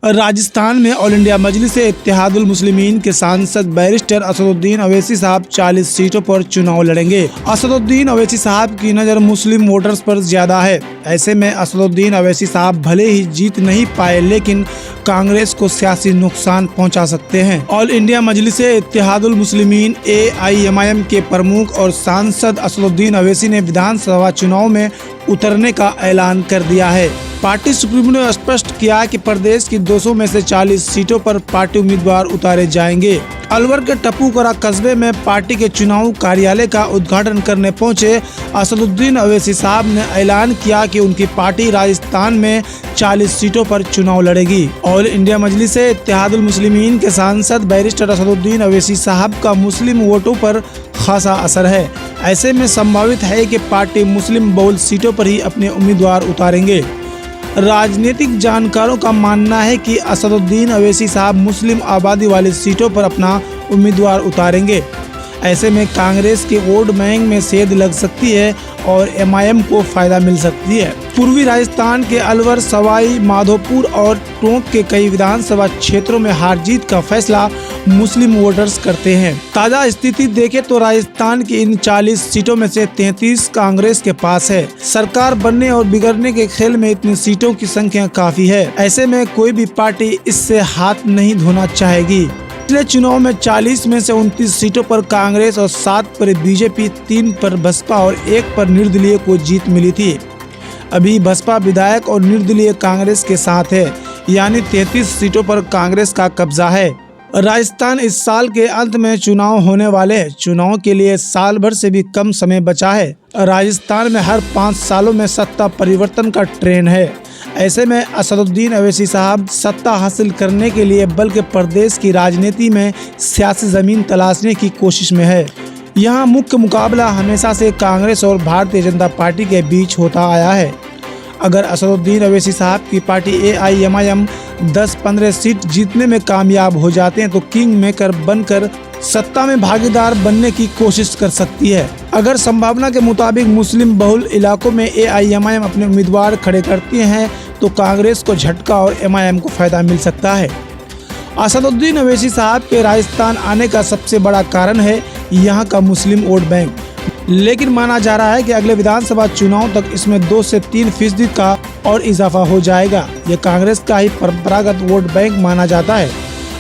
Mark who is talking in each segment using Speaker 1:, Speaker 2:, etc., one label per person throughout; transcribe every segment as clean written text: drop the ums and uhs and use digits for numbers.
Speaker 1: राजस्थान में all India Majlis-e-Ittehadul मुस्लिमीन के सांसद बैरिस्टर असदुद्दीन ओवैसी साहब 40 सीटों पर चुनाव लड़ेंगे। असदुद्दीन ओवैसी साहब की नज़र मुस्लिम वोटर्स पर ज्यादा है। ऐसे में असदुद्दीन ओवैसी साहब भले ही जीत नहीं पाए, लेकिन कांग्रेस को सियासी नुकसान पहुंचा सकते हैं। ऑल इंडिया मजलिस-ए-इत्तेहादुल मुस्लिमीन AIMIM के प्रमुख और सांसद असदुद्दीन ओवैसी ने विधानसभा चुनाव में उतरने का ऐलान कर दिया है। पार्टी सुप्रीमो ने स्पष्ट किया कि प्रदेश की 200 में से 40 सीटों पर पार्टी उम्मीदवार उतारे जाएंगे। अलवर के टप्पूकरा कस्बे में पार्टी के चुनाव कार्यालय का उद्घाटन करने पहुंचे असदुद्दीन ओवैसी साहब ने ऐलान किया कि उनकी पार्टी राजस्थान में 40 सीटों पर चुनाव लड़ेगी। ऑल इंडिया मजलिस-ए-इत्तेहादुल मुस्लिमीन के सांसद बैरिस्टर असदुद्दीन ओवैसी साहब का मुस्लिम वोटों पर खासा असर है। ऐसे में संभावित है कि पार्टी मुस्लिम बहुल सीटों पर ही अपने उम्मीदवार उतारेंगे। राजनीतिक जानकारों का मानना है कि असदुद्दीन ओवैसी साहब मुस्लिम आबादी वाली सीटों पर अपना उम्मीदवार उतारेंगे। ऐसे में कांग्रेस के वोट बैंक में सेध लग सकती है और MIM को फायदा मिल सकती है। पूर्वी राजस्थान के अलवर, सवाई माधोपुर और टोंक के कई विधानसभा क्षेत्रों में हार जीत का फैसला मुस्लिम वोटर्स करते हैं। ताज़ा स्थिति देखें तो राजस्थान की इन 40 सीटों में से 33 कांग्रेस के पास है। सरकार बनने और बिगड़ने के खेल में इतनी सीटों की संख्या काफी है। ऐसे में कोई भी पार्टी इससे हाथ नहीं धोना चाहेगी। पिछले चुनाव में 40 में से 29 सीटों पर कांग्रेस और 7 पर बीजेपी, 3 पर बसपा और 1 पर निर्दलीय को जीत मिली थी। अभी बसपा विधायक और निर्दलीय कांग्रेस के साथ है, यानी 33 सीटों पर कांग्रेस का कब्जा है। राजस्थान इस साल के अंत में चुनाव होने वाले हैं। चुनाव के लिए साल भर से भी कम समय बचा है। राजस्थान में हर 5 सालों में सत्ता परिवर्तन का ट्रेंड है। ऐसे में असदुद्दीन ओवैसी साहब सत्ता हासिल करने के लिए बल्कि प्रदेश की राजनीति में सियासी जमीन तलाशने की कोशिश में है। यहाँ मुख्य मुकाबला हमेशा से कांग्रेस और भारतीय जनता पार्टी के बीच होता आया है। अगर असदुद्दीन ओवैसी साहब की पार्टी AIMIM 10-15 सीट जीतने में कामयाब हो जाते हैं तो किंग मेकर बनकर सत्ता में भागीदार बनने की कोशिश कर सकती है। अगर संभावना के मुताबिक मुस्लिम बहुल इलाकों में AIMIM अपने उम्मीदवार खड़े करती हैं तो कांग्रेस को झटका और MIM को फायदा मिल सकता है। असदुद्दीन ओवैसी साहब के राजस्थान आने का सबसे बड़ा कारण है यहाँ का मुस्लिम वोट बैंक, लेकिन माना जा रहा है कि अगले विधानसभा चुनाव तक इसमें 2 से 3% का और इजाफा हो जाएगा। ये कांग्रेस का ही परंपरागत वोट बैंक माना जाता है।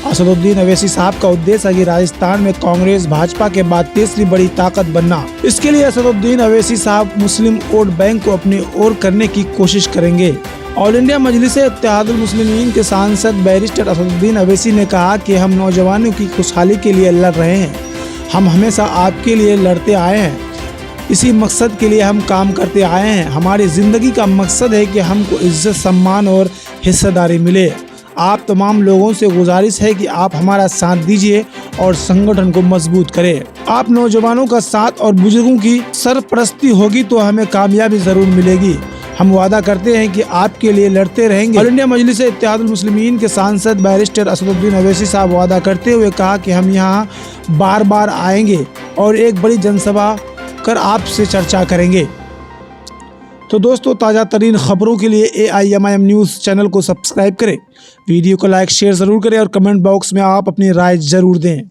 Speaker 1: असदुद्दीन ओवैसी साहब का उद्देश्य है कि राजस्थान में कांग्रेस भाजपा के बाद तीसरी बड़ी ताकत बनना। इसके लिए असदुद्दीन ओवैसी साहब मुस्लिम वोट बैंक को अपनी ओर करने की कोशिश करेंगे। ऑल इंडिया मजलिस-ए-इत्तेहादुल मुस्लिमीन के सांसद बैरिस्टर असदुद्दीन ओवैसी ने कहा कि हम नौजवानों की खुशहाली के लिए लड़ रहे हैं। हम हमेशा आपके लिए लड़ते आए हैं। इसी मकसद के लिए हम काम करते आए हैं। हमारी ज़िंदगी का मकसद है कि हमको इज्जत, सम्मान और हिस्सेदारी मिले। आप तमाम लोगों से गुजारिश है कि आप हमारा साथ दीजिए और संगठन को मजबूत करें। आप नौजवानों का साथ और बुजुर्गों की सरपरस्ती होगी तो हमें कामयाबी ज़रूर मिलेगी। हम वादा करते हैं कि आपके लिए लड़ते रहेंगे। ऑल इंडिया मजलिस-ए-इत्तेहादुल मुस्लिमीन के सांसद बैरिस्टर असदुद्दीन ओवैसी साहब वादा करते हुए कहा कि हम यहाँ बार बार आएंगे और एक बड़ी जनसभा कर आपसे चर्चा करेंगे। तो दोस्तों, ताज़ा तरीन खबरों के लिए AIMIM न्यूज़ चैनल को सब्सक्राइब करें, वीडियो को लाइक शेयर ज़रूर करें और कमेंट बॉक्स में आप अपनी राय ज़रूर दें।